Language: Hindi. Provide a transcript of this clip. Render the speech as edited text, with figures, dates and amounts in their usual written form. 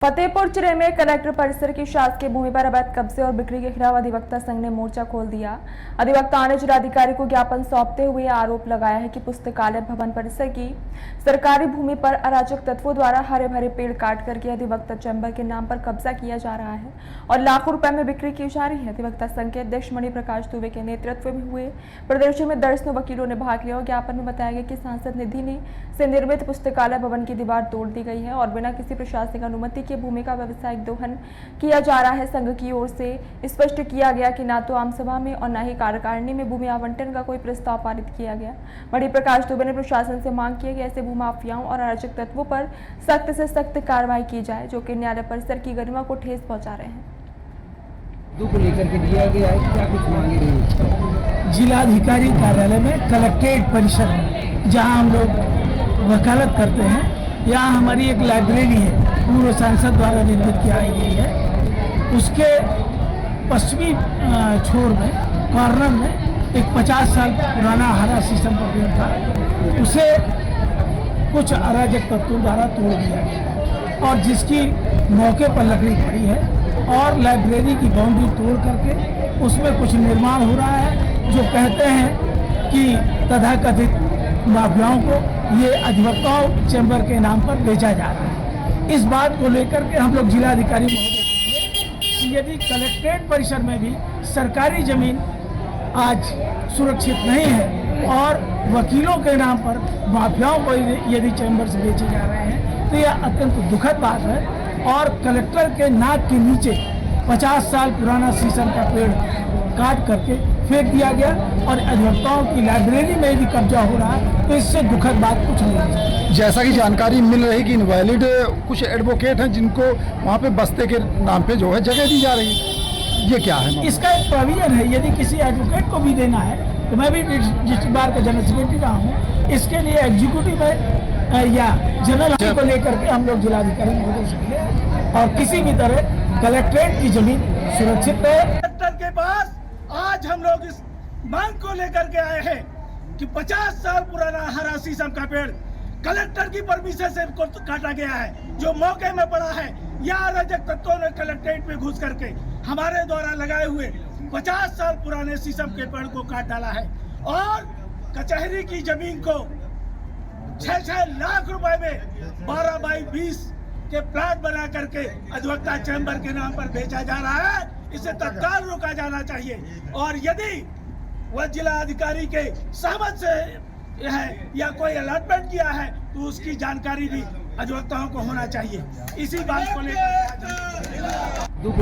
फतेहपुर चिरे में कलेक्टर परिसर की शासकीय भूमि पर अवैध कब्जे और बिक्री के खिलाफ अधिवक्ता संघ ने मोर्चा खोल दिया। अधिवक्ताओं ने जिलाधिकारी को ज्ञापन सौंपते हुए आरोप लगाया है कि पुस्तकालय भवन परिसर की सरकारी भूमि पर अराजक तत्वों द्वारा हरे भरे पेड़ काट करके अधिवक्ता चैम्बर के नाम पर कब्जा किया जा रहा है और लाखों रुपए में बिक्री की जा रही है। अधिवक्ता संघ के अध्यक्ष मणि प्रकाश दुबे के नेतृत्व में हुए प्रदर्शन में दर्जनों वकीलों ने भाग लिया और ज्ञापन में बताया गया कि सांसद निधि से निर्मित पुस्तकालय भवन की दीवार तोड़ दी गई है और बिना किसी प्रशासनिक अनुमति के भूमि का व्यवसायिक दोहन किया जा रहा है। संघ की ओर से स्पष्ट किया गया कि न तो आम सभा में और न ही कार्यकारिणी में भूमि आवंटन का कोई प्रस्ताव पारित किया गया। मणि प्रकाश दुबे ने प्रशासन से मांग की कि ऐसे भूमाफियाओं और अराजक तत्वों पर सख्त से सख्त कार्रवाई की जाए जो कि न्यायालय परिसर की गरिमा को ठेस पहुंचा रहे हैं। को लेकर के दिया गया है, क्या कुछ मांगे हैं? जिलाधिकारी कार्यालय में कलेक्ट्रेट परिसर जहां हम लोग वकालत करते हैं, यहाँ हमारी एक लाइब्रेरी है, पूर्व सांसद द्वारा निर्मित की गई है। उसके पश्चिमी छोर में कॉर्नर में एक 50 साल पुराना हरा शीशम का पेड़ था, उसे कुछ अराजक तत्वों द्वारा तोड़ दिया गया और जिसकी मौके पर लकड़ी पड़ी है और लाइब्रेरी की बाउंड्री तोड़ करके उसमें कुछ निर्माण हो रहा है जो कहते हैं कि तथाकथित माफियाओं को ये अधिवक्ताओं चैम्बर के नाम पर बेचा जा रहा है। इस बात को लेकर के हम लोग जिलाधिकारी महोदय कि यदि कलेक्ट्रेट परिसर में भी सरकारी जमीन आज सुरक्षित नहीं है और वकीलों के नाम पर माफियाओं को यदि चैम्बर से बेचे जा रहे हैं तो यह अत्यंत दुखद बात है। और कलेक्टर के नाक के नीचे 50 साल पुराना शीशम का पेड़ काट करके फेंक दिया गया और अधिवक्ताओं की लाइब्रेरी में भी कब्जा हो रहा है, तो इससे दुखद बात कुछ नहीं है। जैसा कि जानकारी मिल रही कि इनवैलिड कुछ एडवोकेट हैं जिनको वहाँ पे बस्ते के नाम पे जो है जगह दी जा रही है, ये क्या है? इसका एक प्रोविजन है, यदि किसी एडवोकेट को भी देना है तो मैं भी डिस्ट्रिक्ट बार का जनरल सेक्रेटरी रहा हूँ, इसके लिए एग्जीक्यूटिव या जनरल को लेकर के हम लोग जिलाधिकारी महोदय से और किसी भी तरह कलेक्ट्रेट की जमीन सुरक्षित है। कलेक्टर के पास आज हम लोग इस मांग को लेकर के आए हैं कि 50 साल पुराना हरा शीशम का पेड़ कलेक्टर की परमिशन से काटा गया है, जो मौके में पड़ा है या अराजक तत्वों ने कलेक्ट्रेट में घुस करके हमारे द्वारा लगाए हुए 50 साल पुराने शीशम के पेड़ को काट डाला है और कचहरी की जमीन को 6-6 लाख रुपए में 12 बाई 20 के प्लाट बना करके अधिवक्ता चैम्बर के नाम पर बेचा जा रहा है। इसे तत्काल रोका जाना चाहिए और यदि वह जिला अधिकारी के सहमत से है या कोई अलॉटमेंट किया है तो उसकी जानकारी भी अधिवक्ताओं को होना चाहिए। इसी बात को लेकर